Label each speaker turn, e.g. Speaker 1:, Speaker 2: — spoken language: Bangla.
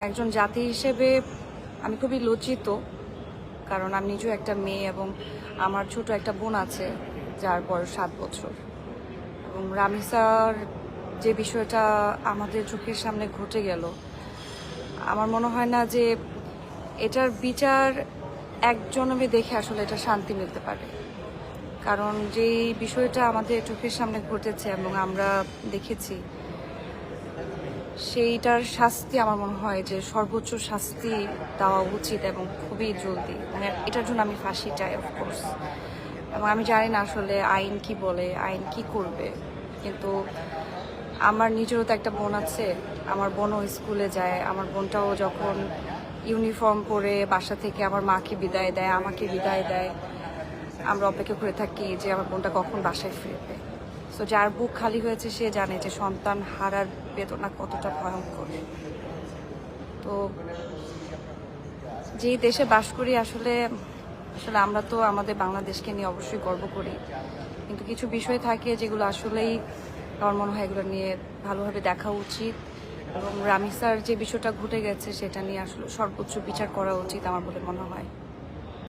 Speaker 1: একজন জাতি হিসেবে আমি খুবই লজ্জিত, কারণ আমি নিজেও একটা মেয়ে এবং আমার ছোট একটা বোন আছে যার বয়স 7 বছর। এবং রামিসার যে বিষয়টা আমাদের চোখের সামনে ঘটে গেল, আমার মনে হয় না যে এটার বিচার একজনকে দেখে আসলে এটা শান্তি মিলতে পারে। কারণ যেই বিষয়টা আমাদের চোখের সামনে ঘটেছে এবং আমরা দেখেছি, সেইটার শাস্তি আমার মনে হয় যে সর্বোচ্চ শাস্তি দেওয়া উচিত এবং খুবই জলদি। মানে এটার জন্য আমি ফাঁসি চাই, অফকোর্স। এবং আমি জানি না আসলে আইন কি বলে, আইন কি করবে, কিন্তু আমার নিজেরও তো একটা বোন আছে। আমার বোনও স্কুলে যায়। আমার বোনটাও যখন ইউনিফর্ম পরে বাসা থেকে আমার মাকে বিদায় দেয়, আমাকে বিদায় দেয়, আমরা অপেক্ষা করে থাকি যে আমার বোনটা কখন বাসায় ফিরবে। সো যার বুক খালি হয়েছে সে জানে যে সন্তান হারার বেদনা কতটা ভয়ঙ্কর। তো যেই দেশে বাস করি আসলে আসলে আমরা তো আমাদের বাংলাদেশকে নিয়ে অবশ্যই গর্ব করি, কিন্তু কিছু বিষয় থাকে যেগুলো আসলেই আমার মনে হয় এগুলো নিয়ে ভালোভাবে দেখা উচিত। এবং রামিসার যে বিষয়টা ঘটে গেছে সেটা নিয়ে আসলে সর্বোচ্চ বিচার করা উচিত আমার বলে মনে হয়।